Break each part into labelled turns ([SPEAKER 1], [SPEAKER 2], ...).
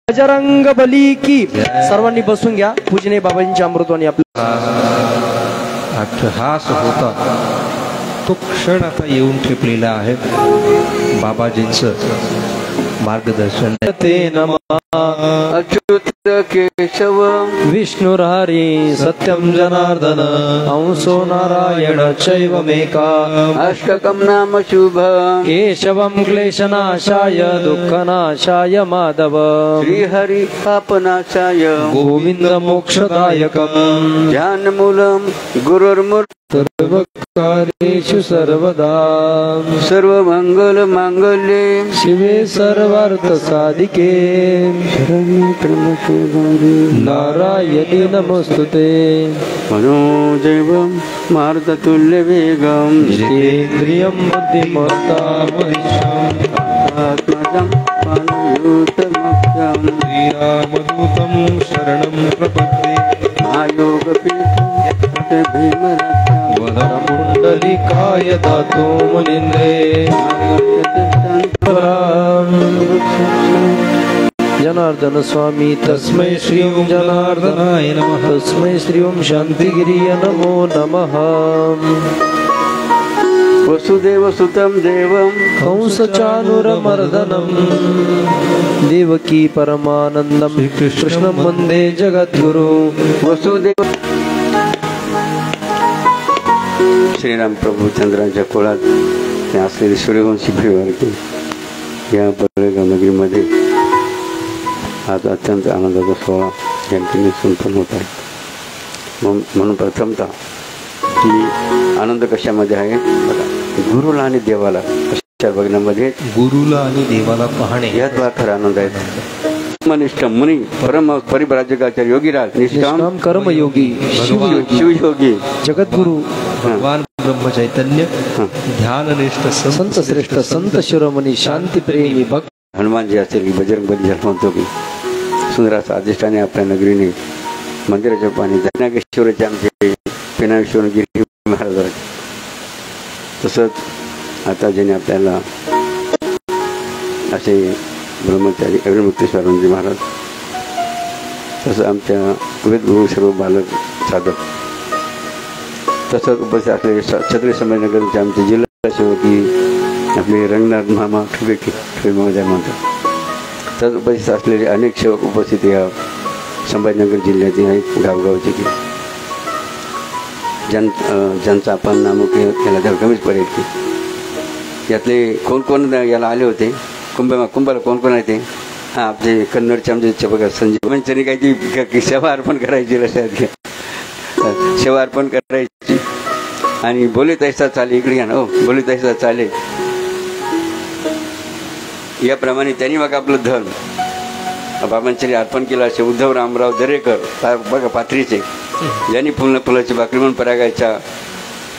[SPEAKER 1] बजरंग बली की. सर्वांनी बसून घ्या. पूजनीय बाबांच्या अमृतवाणी आपला
[SPEAKER 2] अट्टहास होता तो क्षण आता येऊन ठेपलेला आहे. बाबाजींचं मार्गदर्शन.
[SPEAKER 1] ते नमः
[SPEAKER 3] अच्युत केशव
[SPEAKER 1] विष्णुरारी सत्यम जनार्दन अंसो नारायण चैवमेका
[SPEAKER 3] अष्टकं नाम शुभ
[SPEAKER 1] केशवं क्लेशनाशाय दुःखनाशाय माधव
[SPEAKER 3] श्रीहरि पापनाशाय
[SPEAKER 1] गोविंद मोक्षदायकम्
[SPEAKER 3] ध्यानमूलं गुरुर्मूर्ति
[SPEAKER 1] सर्वकार्येषु सर्वदा
[SPEAKER 3] सर्वमंगल मांगल्ये
[SPEAKER 1] शिवे सर्वार्थ साधिके
[SPEAKER 3] शरण्ये त्र्यंबके गौरी
[SPEAKER 1] नारायणी नमोस्तुते.
[SPEAKER 3] मनोजैवं मारुततुल्य वेगं
[SPEAKER 1] जितेन्द्रियं बुद्धिमत्तामनिशम्
[SPEAKER 3] आत्मजं पानयुतमक्षं
[SPEAKER 2] श्रीरामदूतं शरणं प्रपद्ये.
[SPEAKER 3] महायोगपीठं भीमरक्षं
[SPEAKER 1] कुण्डलिकाय दातो मुनीन्द्रे जनार्दन स्वामी तस्मै श्री ओं जनार्दनाय नमः. तस्मै श्री ओं शांतिगिरिय नमो नमः.
[SPEAKER 3] वसुदेव सुतं देवं
[SPEAKER 1] कंसचाणूरमर्दनं देवकी परमानंदं कृष्णं वन्दे जगद्गुरु.
[SPEAKER 3] वसुदेव श्रीराम प्रभू चंद्राच्या कोळात असलेली सूर्यवंशी भिवारकी या बळगाव नगरीमध्ये आज अत्यंत आनंदाचा सोहळा या ठिकाणी संपन्न होत आहे. म्हणून प्रथमतः की आनंद कशामध्ये आहे बघा, गुरुला आणि देवाला कशा बघण्यामध्ये,
[SPEAKER 2] गुरुला आणि देवाला पाहणे
[SPEAKER 3] यात मला खरा आनंद आहे. निष्ठ मुनी परम परिव्राजकाचार्य योगीराज निष्काम
[SPEAKER 1] कर्मयोगी
[SPEAKER 3] शिवयोगी
[SPEAKER 1] जगद्गुरु
[SPEAKER 2] भगवान ब्रह्म चैतन्य ध्याननिष्ठ
[SPEAKER 1] संत श्रेष्ठ संत शिरोमणी शांती प्रेमी भक्त
[SPEAKER 3] हनुमानजी असेल की बजरंग बली जन्म म्हणतो की सुंदर असं अधिष्ठाने आपल्या नगरीने मंदिराच्या पाणी नागेश्वराचे आमचे पेनाश्वरगिरी महाराज. तसंच आता ज्याने आपल्याला असे ब्रह्मचारी अग्निमुक्तेश्वरांजी महाराज, तसं आमच्या वेदगुरु सर्व बालक साधक, तसंच उपस्थित असलेले छत्री संभाजीनगरचे आमचे जिल्हा सेवकी आपले रंगनाथ मामा ठुबे महोदय म्हणतात. तसंच उपस्थित असलेले अनेक सेवक उपस्थित या संभाजीनगर जिल्ह्यातील आहेत गावगावचे की ज्यांचं आपण नाम केला तर कमीच पडेल की यातले कोण कोण याला आले होते. कुंभाला कोण कोण आहे ते, हां आपले कन्नडचे आमचे बघा संजय मंचनी काही सेवा अर्पण करायची लक्षात घ्या, सेवा अर्पण करायची. आणि बोले तैसा चाले, इकडे घ्या ना, हो बोले तैसा चाले, याप्रमाणे त्यांनी बघा आपलं धन बाबांचे अर्पण केलं. असे उद्धव रामराव दरेकर बघा पाथरीचे, ज्यांनी फुलाची भाकरी म्हणून परागायच्या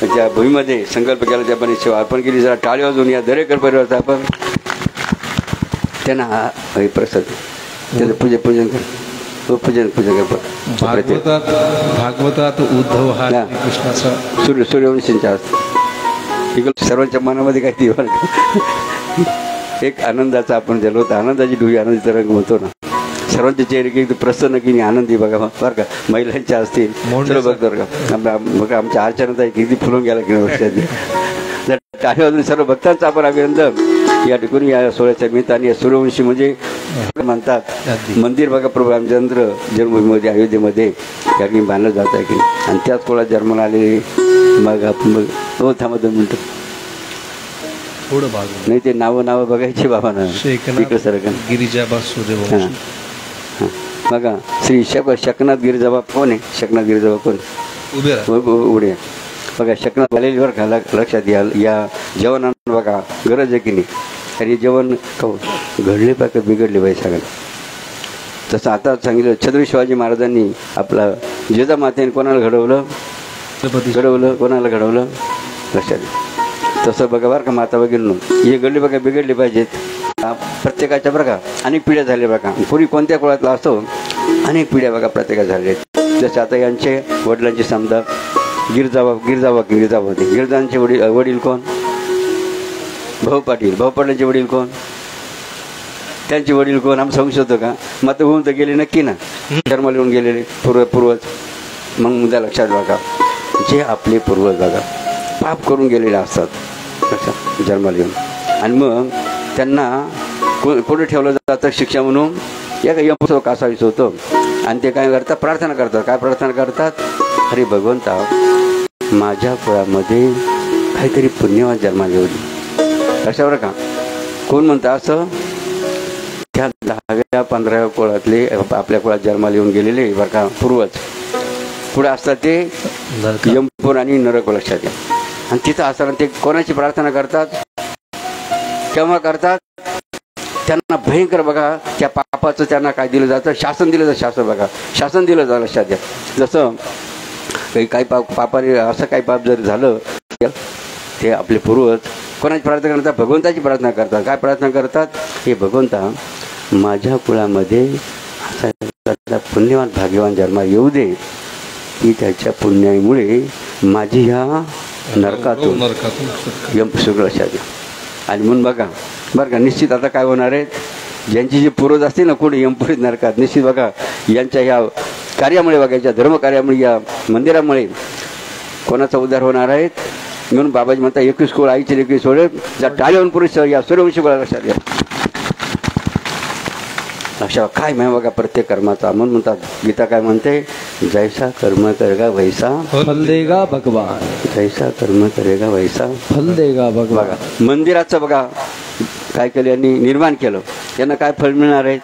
[SPEAKER 3] त्या भूमीमध्ये संकल्प केला, त्याप्रमाणे सेवा अर्पण केली. जरा टाळी वाजवून या दरेकर परिवाराचा आपण त्यांना हा प्रसाद त्याचं पूजन कर, पूजन
[SPEAKER 2] भागवतात उद्धव हा कृष्णाचा
[SPEAKER 3] सूर्यवंशींच्या असतो. सर्वांच्या मनामध्ये काय ती एक आनंदाचा आपण दिला होता, आनंदाची डोळी आनंदी तरंग म्हणतो ना, सर्वांचे चेहरे की प्रसन्न की आनंदी बघा बरं का, महिलांच्या असतील सर्व बघतो बघा आमच्या अर्चनात आहे किती फुलून गेला की वर्षात टाळी वाजून सर्व भक्तांचं आपण अभिनंदन या ठिकाणी या सोहळ्याच्या निमित्ताने. सूर्यवंशी म्हणजे म्हणतात मंदिर बघा प्रभू रामचंद्र जन्मभूमीमध्ये अयोध्येमध्ये या ठिकाणी बांधलं जात आहे की, आणि त्याच कोळा जन्माला आलेले मग आपण हो थांबा 2 मिनिटं
[SPEAKER 2] थोडं भाग
[SPEAKER 3] नाही ते नावं बघायची बाबांना
[SPEAKER 2] गिरिजाबा सूर्यवंशी.
[SPEAKER 3] बघा श्री शकनाथ गिरिजाबा कोण आहे, शकनाथ गिरिजाबा कोण उभे बघा, शकनाथ आलेली बरं का लक्षात या जेवणानं बघा गरज आहे की नाही, आणि जेवण घडले पाहिजे बिघडले पाहिजे सगळं. तसं आता सांगितलं छत्रपती शिवाजी महाराजांनी आपला जिजामातेने कोणाला घडवलं कोणाला घडवलं लक्षात. तसं बघा बरं का माता वगैरे हे घडले बघा बिघडले पाहिजेत प्रत्येकाच्या बरं का. अनेक पिढ्या झाल्या बघा, पूर्वी कोणत्या कुळातला असतो अनेक पिढ्या बघा प्रत्येकात झाल्या आहेत. जसं आता यांचे वडिलांचे समजा गिरजाबा होते, गिरजांचे वडील कोण भाऊ पाटील, भाऊ पाटलांचे वडील कोण त्यांचे वडील कोण आम्ही सांगू शकतो का? मग आता होऊन तर गेले नक्की ना, जन्माला येऊन गेलेले पूर्वज. मग मुद्दा लक्षात बघा, जे आपले पूर्वज बघा पाप करून गेलेले असतात लक्षात जन्माला येऊन, आणि मग त्यांना कुठे ठेवलं जातं शिक्षा म्हणून? एका यमपुस्तक कासावीचं होतं, आणि ते काय करतात? प्रार्थना करतात. काय प्रार्थना करतात? अरे भगवंता, माझ्या कुळामध्ये काहीतरी पुण्यवान जन्माला येऊ दे. लक्षात बरं का? कोण म्हणतं असं? त्या 10व्या 15व्या कुळातले आपल्या कुळात जन्माला येऊन गेलेले बरं का पूर्वज. पुढे असतात ते यमपूर आणि नरक लक्षात घ्या. आणि तिथं असताना ते कोणाची प्रार्थना करतात? केव्हा करतात? त्यांना भयंकर बघा त्या पापाचं त्यांना काय दिलं जातं? शासन दिलं जातं. शासन बघा, शासन दिलं जातं लक्षात घ्या. जसं काही पापाने असं काही पाप जर झालं ते आपले पूर्वज कोणाची प्रार्थना करतात? भगवंताची प्रार्थना करतात. काय प्रार्थना करतात? हे भगवंता, माझ्या कुळामध्ये असा पुण्यवान भाग्यवान जन्म येऊ दे की त्याच्या पुण्यामुळे माझी ह्या नरकातून यमपुस्तक लक्षात घ्या. आणि म्हणून बघा बरं का, निश्चित आता काय होणार आहे? ज्यांची जे पूर्वज असते ना कोणी यमपुरीत नरकात, निश्चित बघा यांच्या ह्या कार्यामुळे बघा, याच्या धर्मकार्यामुळे या मंदिरामुळे कोणाचा उद्धार होणार आहे. म्हणून बाबाजी म्हणतात 21 कोळ आईचे 21 सोळे ज्या टाळीवरून पुरुष या सूर्यवंशी कोळा लक्षात घ्या. लक्षात काय माहिती बघा प्रत्येक कर्माचा. म्हणून म्हणतात गीता काय म्हणते? जैसा कर्म करेगा वैसा
[SPEAKER 1] फल देगा भगवान.
[SPEAKER 3] जैसा कर्म करेगा वैसा
[SPEAKER 1] फल देगा भगवान.
[SPEAKER 3] बघा मंदिराचं बघा काय केलं यांनी? निर्माण केलं. यांना काय फळ मिळणार आहे?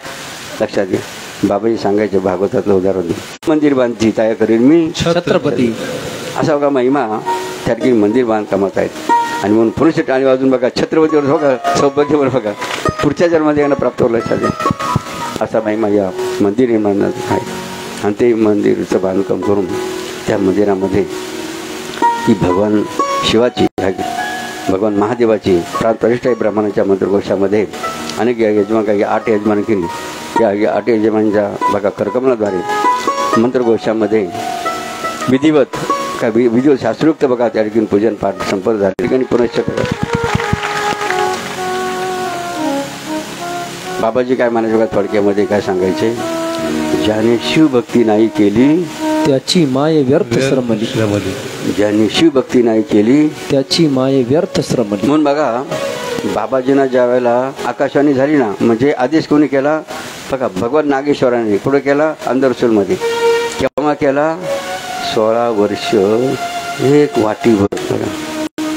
[SPEAKER 3] लक्षात घ्या. बाबाजी सांगायचे भागवतातलं उदाहरण, मंदिर बांधची तया करीन मी
[SPEAKER 1] छत्रपती.
[SPEAKER 3] असा बघा महिमा त्यातली मंदिर बांधकामात आहेत. आणि म्हणून पुरुष टाळी वाजून बघा छत्रपतीवर बघा सौभाग्यवर बघा पुढच्या जन्मात यांना प्राप्त होईल लक्षात घ्या. असा महिमा या मंदिर निर्माणात आहे. आणि ते मंदिरचं बांधकाम करून त्या मंदिरामध्ये ही भगवान शिवाची भगवान महादेवाची प्राणप्रतिष्ठा ब्राह्मणाच्या मंत्रघोषामध्ये अनेक यजमान काही 8 यजमान केली. या 8 यजमानांच्या बघा करकमनाद्वारे मंत्रघोषामध्ये विधिवत काय विधिवत शास्त्रोक्त बघा त्या ठिकाणी पूजन पाठ संपन्न झाले. ठिकाणी पुनश्च बाबाजी काय म्हणायचे बघा थोडक्यामध्ये काय सांगायचे? ज्याने शिवभक्ती नाही केली
[SPEAKER 1] त्याची माय व्यर्थ श्रमली.
[SPEAKER 3] ज्याने शिवभक्ती नाही केली
[SPEAKER 1] त्याची माय व्यर्थ श्रमली.
[SPEAKER 3] म्हणून बघा बाबाजींना ज्या वेळेला आकाशवाणी झाली ना, म्हणजे आदेश कोणी केला? बघा भगवान नागेश्वराने. पुढे केला अंधरसूलमध्ये. केव्हा केला? 16 वर्ष 1 वाटीभर बघा.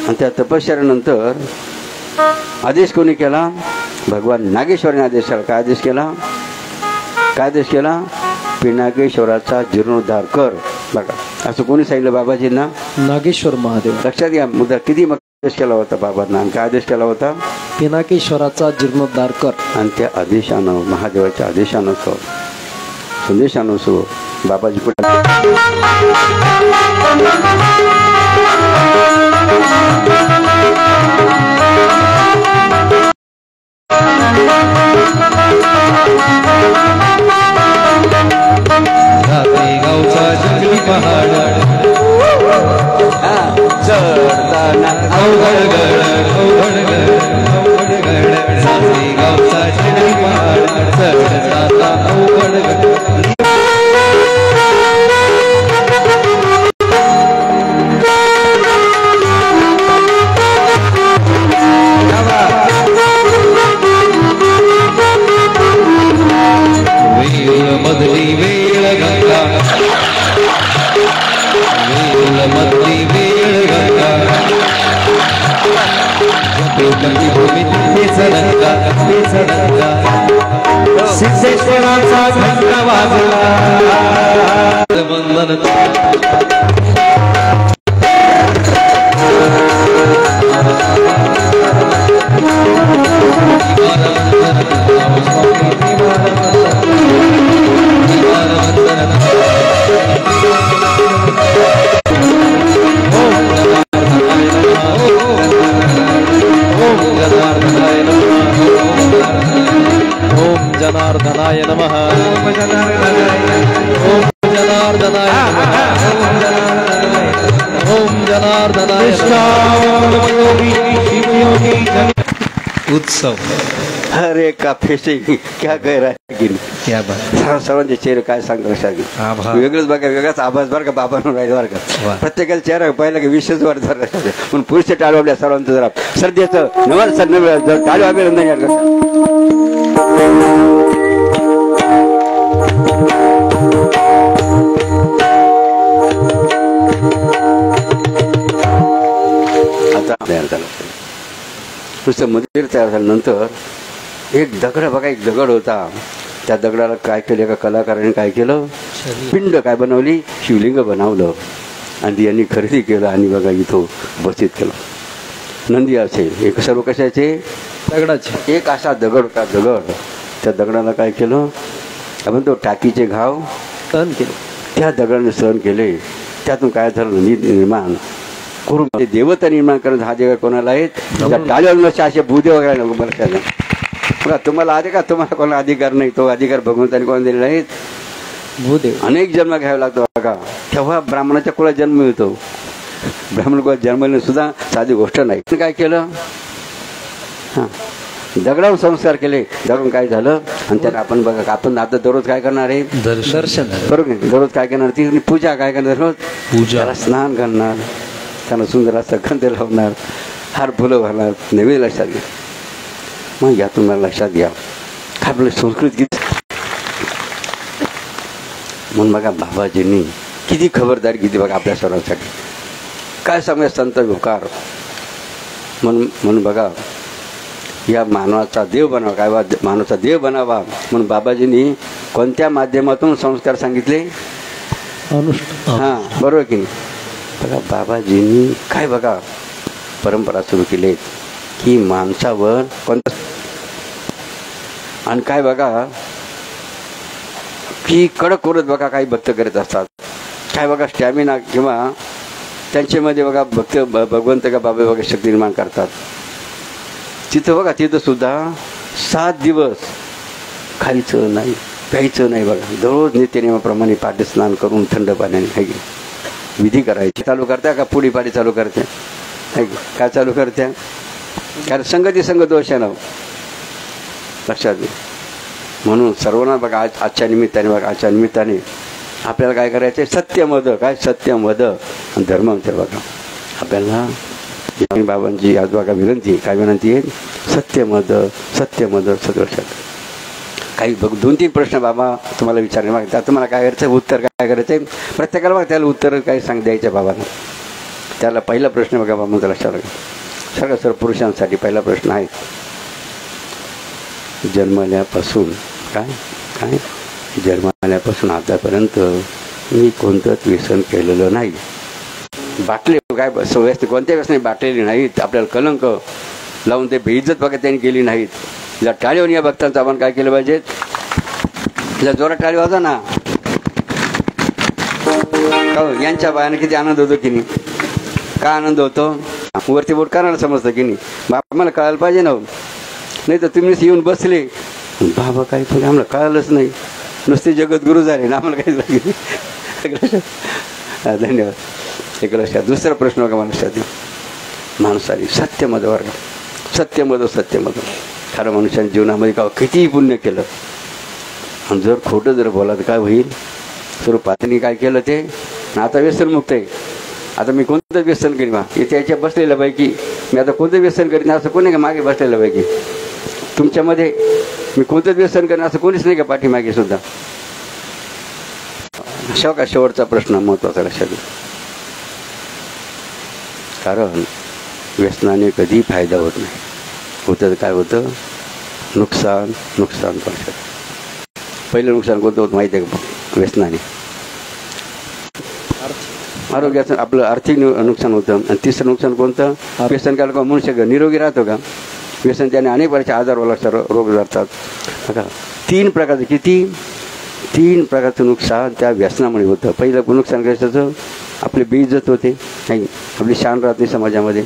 [SPEAKER 3] आणि त्या तपश्चर्यानंतर आदेश कोणी केला? भगवान नागेश्वराने आदेश केला. काय आदेश केला? काय आदेश केला? पिनाकेश्वराचा जीर्णोद्धार कर. बघा असं कोणी सांगितलं बाबाजींना?
[SPEAKER 1] नागेश्वर महादेव.
[SPEAKER 3] लक्षात घ्या मुद्दा किती आदेश केला होता बाबांना. आणि काय आदेश केला होता?
[SPEAKER 1] पिनाकेश्वराचा जीर्णोद्धार कर. आणि
[SPEAKER 3] त्या आदेशानं महादेवाच्या आदेशानुसार संदेशानुसार बाबाजी कुठे
[SPEAKER 2] गावचा जंगली पहाड
[SPEAKER 3] चढताना
[SPEAKER 2] अवघड गावचा जंगली पहाड चढताना अवघड मधली वेळ गंगा मधली वेळ गंगा सिद्धेश्वराचा घंटा वाजला वंदन जनार्दनाय नमः. ओम जनार्दनाय ओम जनार्दनाय. उत्सव.
[SPEAKER 3] अरे काफे से क्या कह रहा है की
[SPEAKER 2] क्या बात.
[SPEAKER 3] सर्वांचे चेहरे काय सांगतो लक्षात घे.
[SPEAKER 2] आभार.
[SPEAKER 3] वेगळंच बघा, वेगळाच आभास बरं का बाबांवर राहिलं बरं का.
[SPEAKER 2] वा.
[SPEAKER 3] प्रत्येकाला चेहरा पाहिला की विशेष वाढ म्हणून पुरुष टाळू आपल्या सर्वांचं जरा सर्दीचं नमस्कार टाळू अभिनंदन यार नुसतं मंदिर तयार झाल्यानंतर एक दगड बघा, एक दगड होता. त्या दगडाला काय केलं, एका कलाकाराने काय केलं, पिंड काय बनवली, शिवलिंग बनवलं आणि यांनी खरेदी केलं आणि बघा इथं बसित केलं. नंदी असेल, एक सर्व कशाचे,
[SPEAKER 2] दगडाचे.
[SPEAKER 3] एक असा दगड होता, दगड. त्या दगडाला काय केलं आपण, तो टाकीचे घाव
[SPEAKER 2] सहन केले. त्या
[SPEAKER 3] दगडाने सहन केले. त्यातून काय झालं, नदी निर्माण करून ते देवता निर्माण करत. हा देव कोणाला आहेत, टाळीवर असे भूदेव वगैरे नको मला. बघा तुम्हाला अधिकार, तुम्हाला कोणाला अधिकार नाही, तो अधिकार भगवंताने कोणा दिलेला आहेत, भूदेव. अनेक जन्म घ्यावे लागतो बघा, तेव्हा ब्राह्मणाच्या कुळात जन्म मिळतो. ब्राह्मण कुळात जन्मले सुद्धा साधी गोष्ट नाही. काय केलं, दगडावर संस्कार केले. दगडून काय झालं आणि त्याला आपण बघा, आपण आता दररोज काय करणार आहे,
[SPEAKER 2] दर्शन.
[SPEAKER 3] बरोबर. दररोज काय करणार, ती पूजा काय करणार, रोज
[SPEAKER 2] पूजा,
[SPEAKER 3] त्याला स्नान करणार, त्यांना सुंदर असं गंध लावणार, हार फुलं घालणार. नवीन लक्षात घ्या. मग यातून मला लक्षात घ्या काय आपलं संस्कृत किती. म्हणून बघा बाबाजींनी किती खबरदारी किती बघा आपल्या सर्वांसाठी. काय सांगूया संत विकार म्हणून बघा, या मानवाचा देव बनावा, काय मानवाचा देव बनावा म्हणून बाबाजींनी कोणत्या माध्यमातून संस्कार सांगितले, हां बरोबर की नाही. बघा बाबाजींनी काय बघा परंपरा सुरू केली की माणसावर कोणता, आणि काय बघा की कडक करत बघा काही भक्त करत असतात. काय बघा स्टॅमिना किंवा त्यांच्यामध्ये बघा भक्त भगवंत का बाबा बघा शक्ती निर्माण करतात. तिथं बघा, तिथं सुद्धा 7 दिवस खायचं नाही, प्यायचं नाही बघा. दररोज नित्यनियमाप्रमाणे पाठी स्नान करून थंड पाण्याने विधी करायची. चालू करत्या का पुढी पाडी चालू करत्या, काय चालू करत्या, कारण संगती संग दोष आहे ना लक्षात घे. म्हणून सर्वांना बघा आजच्या निमित्ताने बघा, आजच्या निमित्ताने आपल्याला काय करायचं, सत्यमद, काय सत्यमद आणि धर्मांतर बघा. आपल्याला बाबांची आज बघा विनंती, काय विनंती आहे, सत्यमद सत्यमद सदर्शक. काही बघ 2-3 प्रश्न बाबा तुम्हाला विचारले, मग त्यात तुम्हाला काय करायचं, उत्तर काय करायचं, प्रत्येकाला बघा त्याला उत्तर काय सांग द्यायचं बाबांना. त्याला पहिला प्रश्न बघा बाबा त्याला सर्व पुरुषांसाठी पहिला प्रश्न आहे, जन्मल्यापासून काय काय जन्मल्यापासून आतापर्यंत मी कोणतंच व्यसन केलेलं नाही. बाटले काय व्यसन कोणत्या व्यसनाने बाटलेली नाहीत. आपल्याला कलंक लावून ते बेइज्जत बघा त्यांनी केली नाहीत. जर टाळीवर या भक्तांचं आपण काय केलं पाहिजे, जर जोरात टाळी वाजा ना, यांच्या बायाने किती आनंद होतो की नाही, काय आनंद होतो, वरती बोट करायला समजतं की नाही. बाबा मला कळायला पाहिजे ना, नाही तर तुम्हीच येऊन बसले बाबा काही पण आम्हाला कळालंच नाही, नुसते जगद्गुरु झाले ना, आम्हाला काही लागले. धन्यवाद. एक लक्षात. दुसरा प्रश्न बघा मनुष्यातील, माणसाने सत्यमद वर्ग, सत्यमद सत्यमद. खरं मनुष्याने जीवनामध्ये का कितीही पुण्य केलं आणि जर खोटं जर बोला तर काय होईल, सर्व पातळीने काय केलं ते, आता व्यसनमुक्त आहे. आता मी कोणतं व्यसन करीन, बा इथे याच्या बसलेल्यापैकी मी आता कोणतं व्यसन करीन असं कोणी का मागे बसलेल्यापैकी, तुमच्यामध्ये मी कोणतंच व्यसन करीन असं कोणीच नाही का पाठीमागे सुद्धा. शेवटचा प्रश्न महत्वाचा लक्षात घ्या. कारण व्यसनाने कधी फायदा होत नाही, होतं काय होतं, नुकसान नुकसान पण. पहिलं नुकसान कोणतं होतं माहिती आहे का, व्यसनाने आरोग्याचं आपलं आर्थिक नुकसान होतं. आणि तिसरं नुकसान कोणतं, व्यसन केलं का मनुष्य निरोगी राहतो का, व्यसन त्याने अनेक प्रकारचे आजार वाला रोग जातात बघा. 3 प्रकारचे किती, 3 प्रकारचं नुकसान त्या व्यसनामुळे होतं. पहिलं नुकसान कशाचं, आपली बेइज्जत होते नाही, आपली शान राहत नाही समाजामध्ये,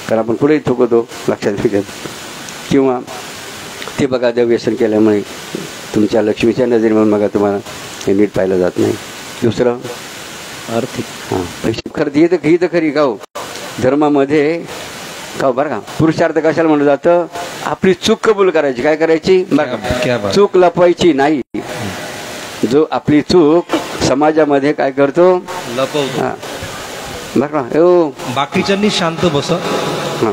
[SPEAKER 3] कारण आपण पुढेही थुकतो लक्षात घेत. किंवा ते बघा त्या व्यसन केल्यामुळे तुमच्या लक्ष्मीच्या नजरेमधून बघा तुम्हाला हे नीट पाहिलं जात नाही. दुसरं आर्थिक, हां पैसे खरं ही तर खरी का हो धर्मामध्ये का बरं का. पुरुषार्थ कशाला म्हणलं जातं, आपली चूक कबूल करायची. काय करायची?
[SPEAKER 1] क्या बात.
[SPEAKER 3] चूक लपवायची नाही. जो आपली चूक समाजामध्ये काय करतो?
[SPEAKER 1] लपवतो.
[SPEAKER 3] हा. बरं का? हो.
[SPEAKER 1] बाकीच्यांनी शांत बस.
[SPEAKER 3] हा.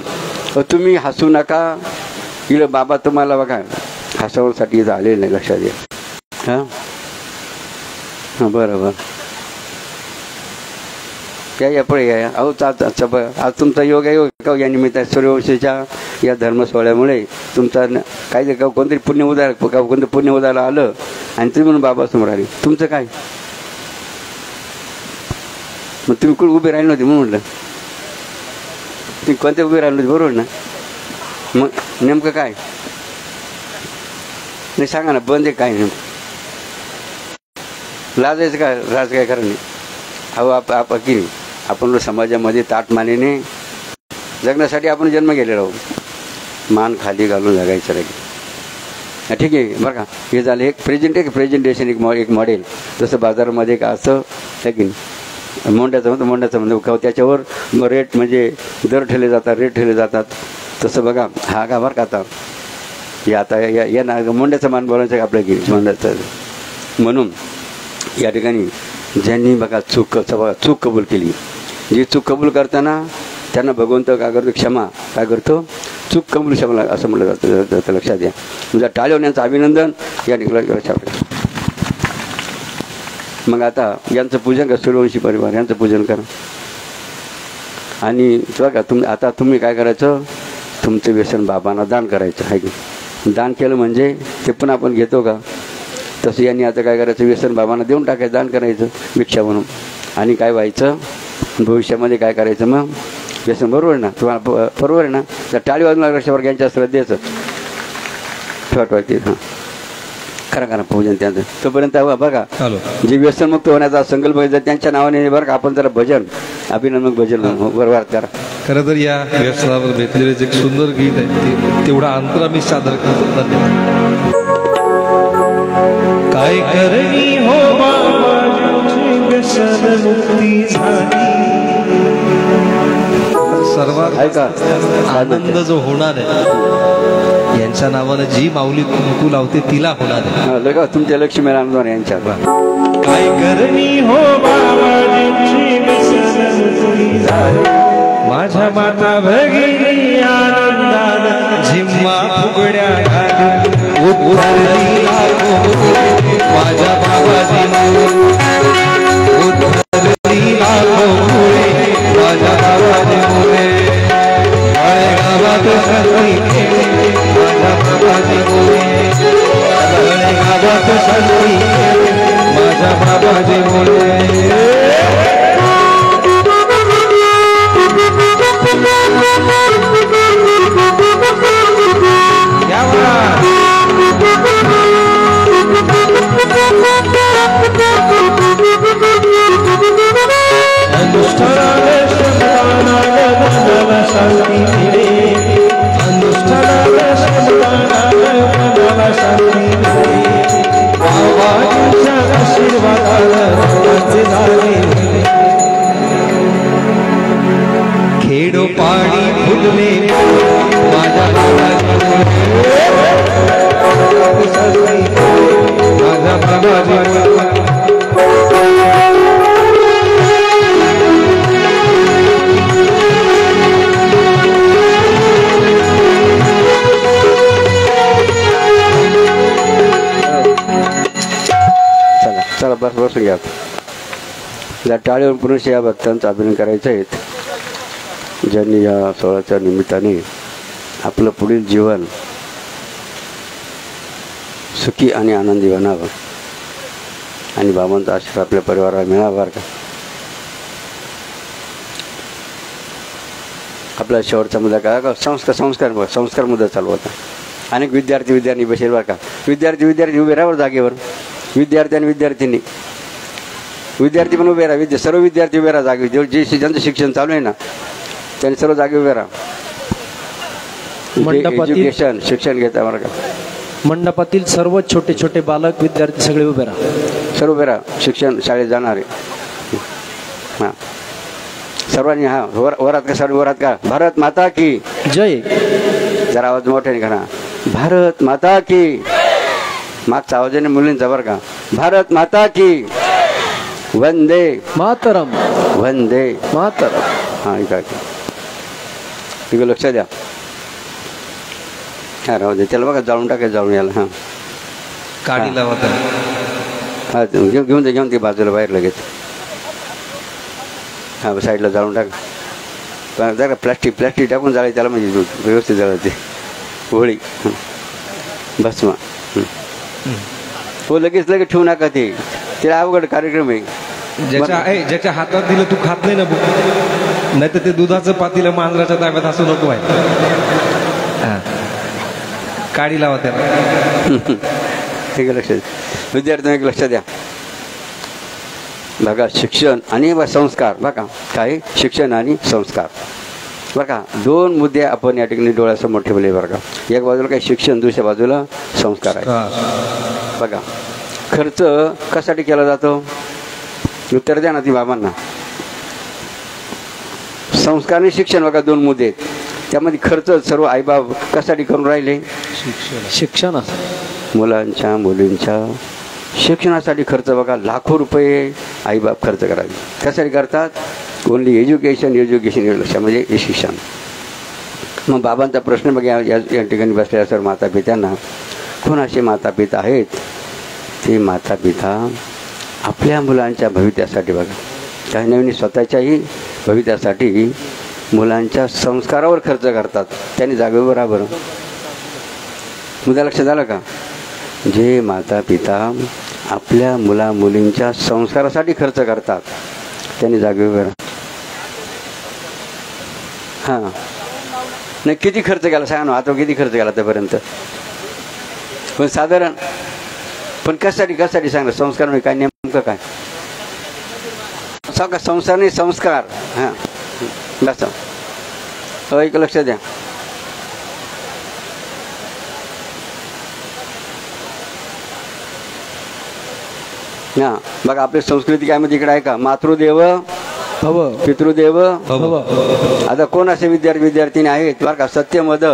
[SPEAKER 3] तुम्ही हसू नका. इकडे बाबा तुम्हाला बघा हसवण्यासाठी इथं आलेलं नाही, लक्षात घ्या. हा हां बरोबर. या पुढे या. अहो आज तुमचा योग आहे का या निमित्त सूर्यवंशीच्या या धर्म सोहळ्यामुळे तुमचा काय कोणतरी कोणतं पुण्य उदाहरण आलं आणि तुम्ही म्हणून बाबा समोर आले. तुमचं काय? मग तुम्ही कुठे उभे राहिले नव्हते म्हणून म्हटलं. तुम्ही कोणत्या उभे राहिले नव्हते, बरोबर ना? मग नेमकं काय नाही सांगा ना. बंद आहे काय नेमकं? लाजायचं काय? राज काय करा नाही. अहो की आपण समाजामध्ये ताटमानेने जगण्यासाठी आपण जन्म गेलेलो आहोत. मान खाली घालून जगायचं राहील. ठीक आहे बरं का. हे झालं एक प्रेझेंटेशन एक मॉडेल. जसं बाजारामध्ये का असं आहे की नाही, मोंड्याचं म्हणजे त्याच्यावर रेट म्हणजे दर ठेवले जातात, रेट ठेवले जातात. तसं बघा हा का बरं का आता या ना मोंड्याचा मान बोलायचं का आपल्या की मोंड्याचं. म्हणून या ठिकाणी ज्यांनी बघा चूक कबूल केली, जी चूक कबूल करताना त्यांना भगवंत काय करतो? क्षमा. काय करतो? चूक कबूल क्षमा असं म्हटलं जातं. लक्षात घ्या. म्हणजे टाळ्या यांचं अभिनंदन या ठिकाणी लक्षात. मग आता यांचं पूजन करा. सूर्यवंशी परिवार यांचं पूजन करा. आणि बघा आता तुम्ही काय करायचं? तुमचं व्यसन बाबांना दान करायचं आहे की. दान केलं म्हणजे ते पण आपण घेतो का? तसं यांनी आता काय करायचं? व्यसन बाबांना देऊन टाकायचं, दान करायचं भिक्षा म्हणून. आणि काय व्हायचं भविष्यामध्ये? काय करायचं मग? व्यसन. बरोबर ना? तुम्हाला बरोबर आहे ना? तर टाळी वाजून लक्षावर यांच्या श्रद्धेचं ठेवायचे. हां खरं करा पूजन त्यांचं. तोपर्यंत बघा जे व्यसनमुक्त होण्याचा संकल्प त्यांच्या नावाने बरं का आपण जरा भजन अभिनंदन भजन बरोबर करा.
[SPEAKER 1] खरं तर या व्यसनावर भेटलेले एक सुंदर गीत आहे, तेवढा अंतर मी सादर करतो. काय करणी हो बाबाजी व्यसन मुक्ती झाली. सर्वात
[SPEAKER 3] ऐका
[SPEAKER 1] आनंद जो होणार आहे यांच्या नावानं जी माऊली कुंकू लावते तिला होणार आहे.
[SPEAKER 3] तुमच्या लक्ष्मी रामदार यांच्या.
[SPEAKER 1] काय करणी हो बाबाजी व्यसन मुक्ती झाली. माझ्या माता भगिनी आनंदानं झिम्मा फुगड्या उतरली माझ्या बाबाजी उतरली लाखो मुळे माझ्या बाबाजी मुळे. गावात संधी माझ्या बाबाजी मुळे. गावात संधी माझ्या बाबाजी मुळे. खेडो पाणी फुलले माझ्या
[SPEAKER 3] चला बस बसून घ्या. या टाळीवर पुरुष या भक्तांचं अभिनंदन करायचं आहे ज्यांनी या सोहळ्याच्या निमित्ताने आपलं पुढील जीवन सुखी आणि आनंदी बनावं आणि बाबांचा आशीर्वाद आपल्या परिवाराला मिळावा. बरं का. आपला शेवटचा मुद्दा काय का? संस्कार मुद्दा चालू होता. अनेक विद्यार्थी बसेल बरं का. विद्यार्थी उभे राहा जागेवर. विद्यार्थी आणि विद्यार्थी पण उभे राहा. सर्व विद्यार्थी उभे राहा जागे. ज्यांचं शिक्षण चालू आहे ना त्यांनी सर्व जागे उभे राहा. एज्युकेशन शिक्षण घेता बरं का.
[SPEAKER 2] मंडपातील सर्व छोटे छोटे बालक विद्यार्थी सगळे उभे राहा.
[SPEAKER 3] सर्व उभे राहा. शिक्षण शाळेत जाणारे हां सर्वांनी. हां वरात का सर्व वरात का. भारत माता की
[SPEAKER 2] जय.
[SPEAKER 3] जरा आवाज मोठ्याने करा. भारत माता की. मागचा आवाजाने मुलींचा बरं का. भारत माता की. वंदे
[SPEAKER 2] मातरम.
[SPEAKER 3] वंदे
[SPEAKER 2] मातरम.
[SPEAKER 3] हा ऐका इकडे लक्ष द्या. हा राहू दे त्याला बघा जाळून टाकायचं जाळून याला. हां
[SPEAKER 1] काडी लावा त्याला.
[SPEAKER 3] हा घेऊन ते बाजूला बाहेर लगेच. हा साईडला जाळून टाका. जरा प्लास्टिक टाकून जाळे त्याला म्हणजे व्यवस्थित जाळते होळी. भस्म हो लगेच ठेवू नका ते अवघड कार्यक्रम आहे.
[SPEAKER 1] ज्याच्या हातात दिलं तू खात नाही ना बुक, नाही तर ते दुधाचं पातीला मांजराच्या ताब्यात असं नको आहे. काडी लावा त्याला.
[SPEAKER 3] ठीक आहे लक्षात. विद्यार्थ्यांना लक्ष द्या बघा. शिक्षण आणि संस्कार बघा. काय शिक्षण आणि संस्कार बरं का. दोन मुद्दे आपण या ठिकाणी डोळ्यासमोर ठेवले बरं का. एक बाजूला काय शिक्षण, दुसऱ्या बाजूला संस्कार आहे बघा. खर्च कशासाठी केला जातो उत्तर द्या ना ती बाबांना. संस्कार आणि शिक्षण बघा दोन मुद्दे आहेत. त्यामध्ये खर्च सर्व आईबाप कशासाठी करून राहिले.
[SPEAKER 2] शिक्षण
[SPEAKER 3] मुलांच्या मुलींच्या शिक्षणासाठी खर्च बघा. लाखो रुपये आईबाप खर्च करावे. कशासाठी करतात. ओनली एज्युकेशन लक्ष म्हणजे शिक्षण. मग बाबांचा प्रश्न बघा या ठिकाणी बसलेल्या सर माता पित्यांना. कोण असे माता पिता आहेत. ते माता पिता आपल्या मुलांच्या भवित्यासाठी बघा. काही नवीन स्वतःच्याही भवित्यासाठी मुलांच्या संस्कारावर खर्च करतात. त्यांनी जागेवर बरोबर मुद्दा लक्षात आलं का. जे माता पिता आपल्या मुला मुलींच्या संस्कारासाठी खर्च करतात त्यांनी जागेवर. हां नाही किती खर्च केला सांगा ना. आता किती खर्च केला आतापर्यंत. पण साधारण पण कशासाठी सांगा. संस्कार म्हणजे काय नेमकं काय. संस्कार नाही संस्कार. हां बस एक लक्ष द्या. हा बघा आपली संस्कृती काय म्हणजे इकडे आहे का. मातृदेव भव पितृदेव भव. आता कोण असे विद्यार्थीने आहेत बरं का. सत्यमद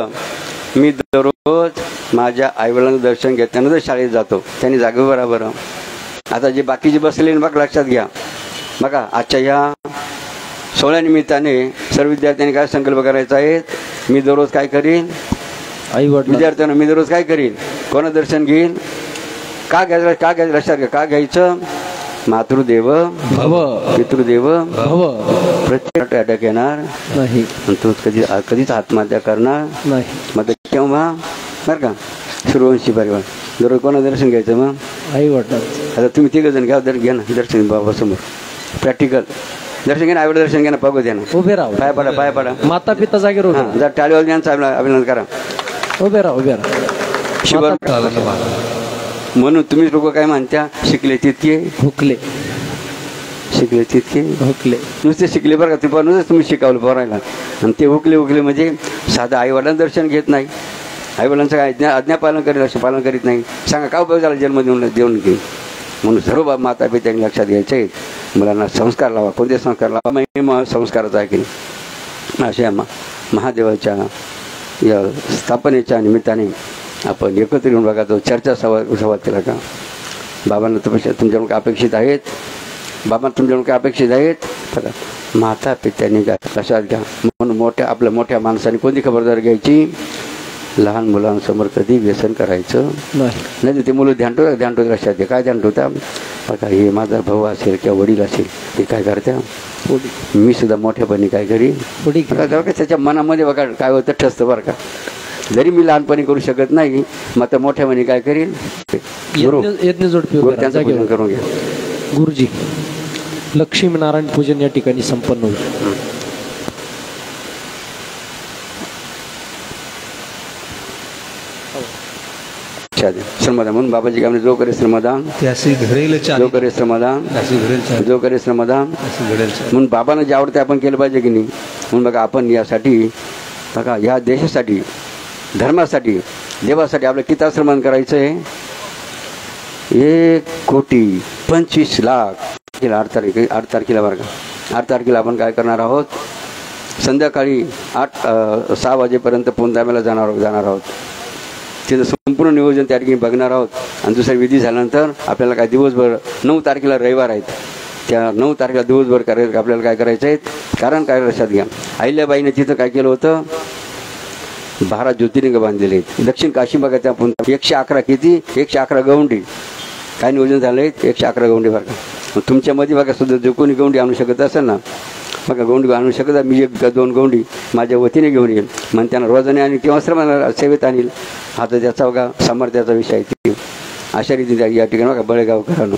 [SPEAKER 3] मी दररोज माझ्या आईवडिलांचं दर्शन घेतल्यानंतर शाळेत जातो. त्यांनी जागेवर बरोबर. आता जे बाकीचे बसलेले बघ लक्षात घ्या बघा. आजच्या या सोहळ्यानिमित्ताने सर्व विद्यार्थ्यांनी काय संकल्प करायचा आहे. मी दररोज काय करीन. विद्यार्थ्यांना मी दररोज काय करीन. कोणा दर्शन घेईन. का घ्यायचं लक्षात घ्या. का घ्यायचं. मातृदेव भव पितृदेव भव. प्रत्येक अटक येणार नाही. तो कधीच आत्महत्या करणार नाही. मग केव्हा बरं का. सूर्यवंशी परिवार दररोज कोणा दर्शन घ्यायचं मग आई वडिलांचं. आता तुम्ही तिघ जण घ्या घ्या ना दर्शन बाबा समोर. प्रॅक्टिकल दर्शन घ्या ना. आई दर्शन घ्या ना. बघू द्या ना. उभे राहा. पाय पडा.
[SPEAKER 2] माता पिता जागेवर
[SPEAKER 3] जर टाळीवाल द्या अभिनंदन करा.
[SPEAKER 2] उभे राहा.
[SPEAKER 3] शिवाय म्हणून तुम्ही लोक काय म्हणत्या. शिकले तितके
[SPEAKER 2] हुकले.
[SPEAKER 3] शिकले तितके
[SPEAKER 2] हुकले.
[SPEAKER 3] नुसते शिकले बरं का. ते पण तुम्ही शिकवलं पोरायला. आणि ते हुकले म्हणजे साधं आईवडिलांना दर्शन घेत नाही. आईवडिलांचं काय आज्ञापालन पालन करीत नाही. सांगा का उपयोग झाला जन्म देऊन घेऊन. म्हणून सर्व माता पित्यांनी लक्षात घ्यायचे आहेत. मुलांना संस्कार लावा. कोणते संस्कार लावा. महिमा संस्काराचा आहे की अशा महादेवाच्या या स्थापनेच्या निमित्ताने आपण एकत्र येऊन बघा. तो चर्चा संवाद केला का. बाबांना तुमच्याकडून काय अपेक्षित आहेत. बाबांना तुमच्याकडून काय अपेक्षित आहेत बघा. माता पित्यांनी काय लक्षात घ्या. म्हणून आपल्या मोठ्या माणसाने कोणती खबरदारी घ्यायची. लहान मुलांसमोर कधी व्यसन करायचं नाही. ते मुलं ध्यान ठेवतात लक्षात घ्या. काय ध्यान ठेवता बघा. हे माझा भाऊ असेल किंवा वडील असेल ते काय करत्या. मी सुद्धा मोठ्यापणी काय करीन. त्याच्या मनामध्ये बघा काय होतं ठसतं बरं का. जरी मी लहानपणी करू शकत नाही मग आता मोठ्यापणी काय करीन. त्यांचं पूजन करून घ्या.
[SPEAKER 2] गुरुजी लक्ष्मीनारायण पूजन या ठिकाणी संपन्न होईल.
[SPEAKER 3] श्रमदान म्हणून बाबाजी काय जो करे श्रमदान जो करे श्रमदान जो करे श्रमदान म्हणून बाबांना जे आवडते आपण केलं पाहिजे की नाही. म्हणून बघा आपण यासाठी बघा या देशासाठी धर्मासाठी देवासाठी आपलं किती श्रमदान करायचं आहे. 1,25,00,000 8 तारखेला बरं का. 8 तारखेला आपण काय करणार आहोत. संध्याकाळी 6 वाजेपर्यंत पुणताम्याला जाणार आहोत. तिथं संपूर्ण नियोजन त्या ठिकाणी बघणार आहोत. आणि दुसरा विधी झाल्यानंतर आपल्याला काय दिवसभर 9 तारखेला रविवार आहेत, त्या 9 तारखेला दिवसभर करायचं आपल्याला काय करायचं आहे. कारण काय लक्षात घ्या, अहिल्याबाईने तिथं काय केलं होतं, 12 ज्योतिर्लिंग बांधलेले आहेत. दक्षिण काशी बघा, त्या 111 किती 111 गवंडी काय नियोजन झालं आहे, 111 गवंडी बघा. तुमच्यामध्ये बघा सुद्धा जो कोणी गवंडी आणू शकत असेल ना, बघा गवंडी आणू शकत, मी 1-2 गवंडी माझ्या वतीने घेऊन येईल, मग त्यांना रोजाने आणि किंवा श्रमाला सेवेत आणील. हा तर त्याचा बघा सामर्थ्याचा विषय आहे. अशा रीतीने या ठिकाणी बघा बळेगावकरांनो